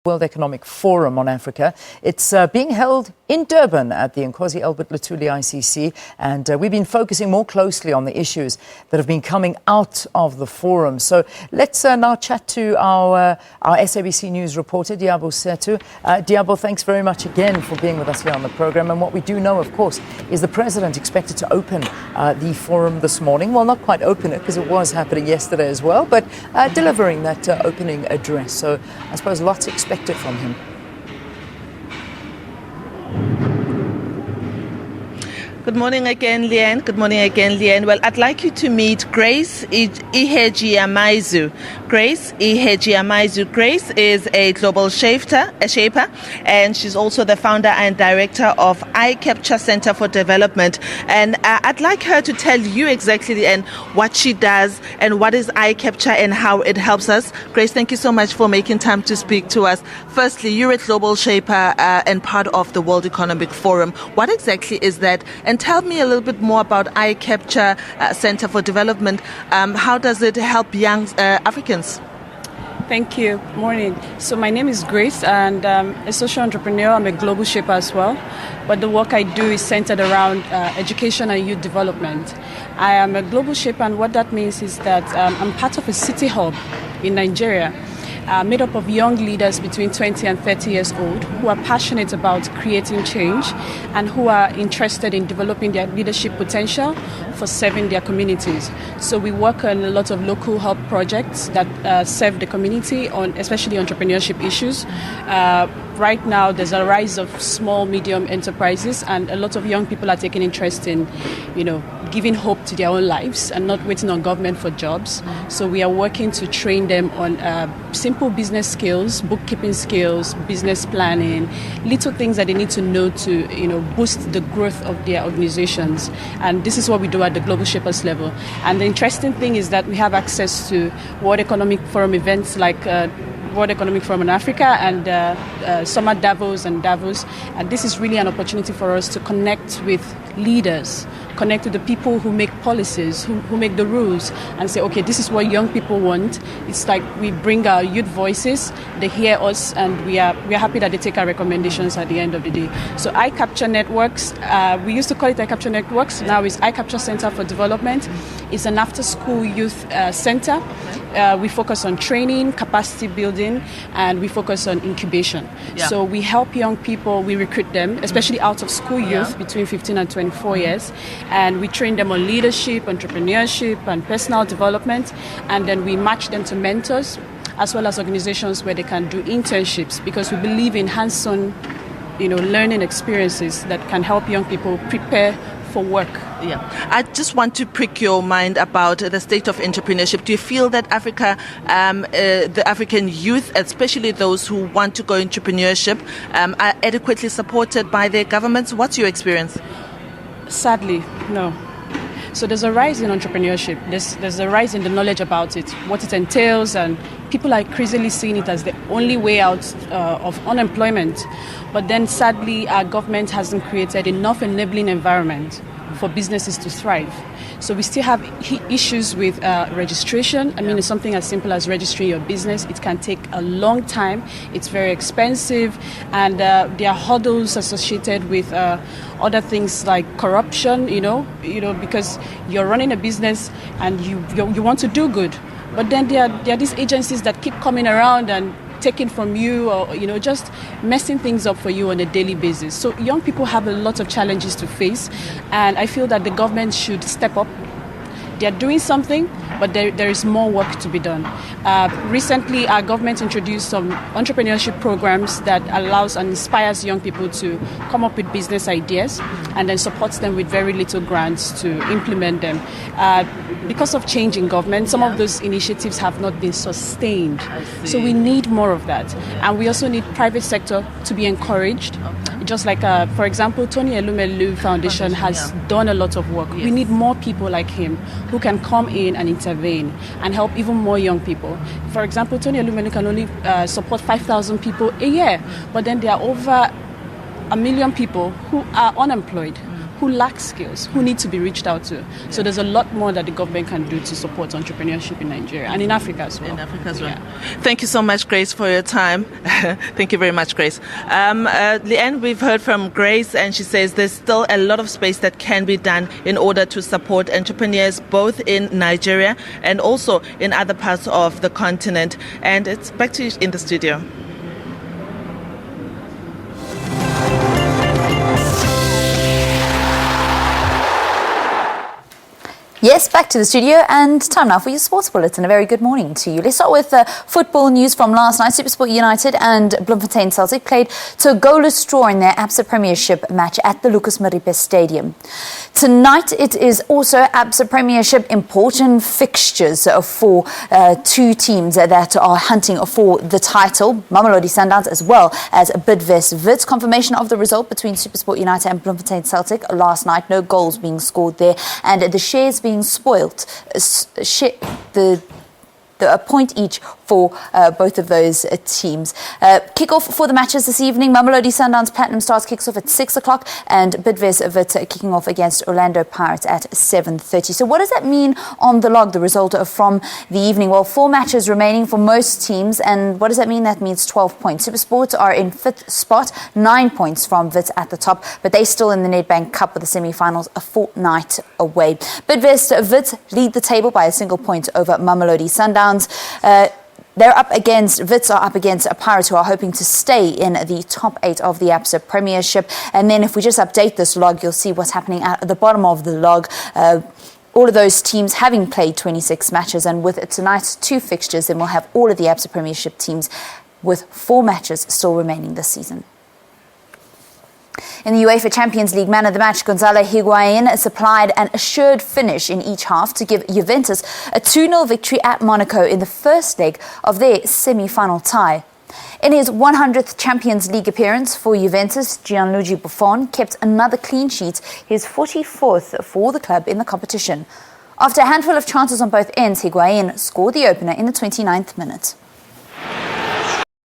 World Economic Forum on Africa. It's being held in Durban at the Inkosi Albert Luthuli ICC, and we've been focusing more closely on the issues that have been coming out of the forum. So let's now chat to our SABC News reporter, Liabo Setho. Liabo, thanks very much again for being with us here on the program. And what we do know, of course, is the President expected to open the forum this morning. Well, not quite open it, because it was happening yesterday as well, but delivering that opening address. So I suppose lots expected from him. Good morning again, Leanne. Good morning again, Leanne. Well, I'd like you to meet Grace Ihejiamazu. Grace Ihejiamazu. Grace is a global shaper, and she's also the founder and director of iCapture Center for Development. And I'd like her to tell you exactly, Leanne, what she does and what is iCapture and how it helps us. Grace, thank you so much for making time to speak to us. Firstly, you're a global shaper and part of the World Economic Forum. What exactly is that? And tell me a little bit more about iCapture Center for Development. How does it help young Africans? Thank you. Morning. So my name is Grace, and a social entrepreneur. I'm a global shaper as well. But the work I do is centered around education and youth development. I am a global shaper, and what that means is that I'm part of a city hub in Nigeria, made up of young leaders between 20 and 30 years old who are passionate about creating change and who are interested in developing their leadership potential for serving their communities. So we work on a lot of local hub projects that serve the community, on especially entrepreneurship issues. Right now, there's a rise of small, medium enterprises, and a lot of young people are taking interest in, giving hope to their own lives and not waiting on government for jobs. So we are working to train them on simple business skills, bookkeeping skills, business planning, little things that they need to know to, boost the growth of their organizations. And this is what we do at the Global Shapers level. And the interesting thing is that we have access to World Economic Forum events like World Economic Forum in Africa and Summer Davos and Davos. And this is really an opportunity for us to connect with leaders, connect with the people who make policies, who make the rules, and say, okay, this is what young people want. It's like we bring our youth voices, they hear us, and we are happy that they take our recommendations at the end of the day. So iCapture Networks, we used to call it iCapture Networks, now it's iCapture Center for Development. It's an after-school youth center. We focus on training, capacity building, and we focus on incubation. Yeah. So we help young people, we recruit them, especially out of school youth between 15 and 24 years, and we train them on leadership, entrepreneurship, and personal development, and then we match them to mentors as well as organizations where they can do internships, because we believe in hands-on, learning experiences that can help young people prepare for work. Yeah, I just want to prick your mind about the state of entrepreneurship. Do you feel that Africa, the African youth, especially those who want to go entrepreneurship, are adequately supported by their governments? What's your experience? Sadly, no. So there's a rise in entrepreneurship. There's a rise in the knowledge about it, what it entails, and people are crazily seeing it as the only way out of unemployment. But then sadly, our government hasn't created enough enabling environment for businesses to thrive. So we still have issues with registration. I mean, it's something as simple as registering your business. It can take a long time. It's very expensive, and there are hurdles associated with other things like corruption. Because you're running a business and you want to do good, but then there are these agencies that keep coming around and taking from you, or just messing things up for you on a daily basis. So young people have a lot of challenges to face, and I feel that the government should step up. They're doing something, but there is more work to be done. Recently, our government introduced some entrepreneurship programs that allows and inspires young people to come up with business ideas and then supports them with very little grants to implement them. Because of change in government, some of those initiatives have not been sustained. So we need more of that. And we also need private sector to be encouraged. Just like, for example, Tony Elumelu Foundation has done a lot of work. Yes. We need more people like him who can come in and intervene and help even more young people. For example, Tony Elumelu can only support 5,000 people a year, but then there are over 1 million people who are unemployed, who lack skills, who need to be reached out to. So there's a lot more that the government can do to support entrepreneurship in Nigeria and in Africa as well. Thank you so much, Grace, for your time. Thank you very much, Grace. Leanne, we've heard from Grace, and she says there's still a lot of space that can be done in order to support entrepreneurs both in Nigeria and also in other parts of the continent. And it's back to you in the studio. Yes, back to the studio, and time now for your sports bulletin. A very good morning to you. Let's start with football news from last night. SuperSport United and Bloemfontein Celtic played to a goalless draw in their ABSA Premiership match at the Lucas Maripe Stadium. Tonight it is also ABSA Premiership important fixtures for two teams that are hunting for the title, Mamelodi Sundowns as well as Bidvest Wits. Confirmation of the result between SuperSport United and Bloemfontein Celtic last night. No goals being scored there, and the shares being spoilt, a point each for both of those teams. Kick-off for the matches this evening. Mamelodi Sundowns Platinum Stars kicks off at 6 o'clock and Bidvest Wits kicking off against Orlando Pirates at 7:30. So what does that mean on the log, the result from the evening? Well, 4 matches remaining for most teams, and what does that mean? That means 12 points. SuperSport are in 5th spot, 9 points from Wits at the top, but they're still in the Nedbank Cup with the semi-finals a fortnight away. Bidvest Wits lead the table by a single point over Mamelodi Sundowns. Wits are up against Pirates, who are hoping to stay in the top 8 of the ABSA Premiership. And then if we just update this log, you'll see what's happening at the bottom of the log. All of those teams having played 26 matches, and with tonight's 2 fixtures, then we'll have all of the ABSA Premiership teams with 4 matches still remaining this season. In the UEFA Champions League, man of the match Gonzalo Higuain supplied an assured finish in each half to give Juventus a 2-0 victory at Monaco in the first leg of their semi-final tie. In his 100th Champions League appearance for Juventus, Gianluigi Buffon kept another clean sheet, his 44th for the club in the competition. After a handful of chances on both ends, Higuain scored the opener in the 29th minute.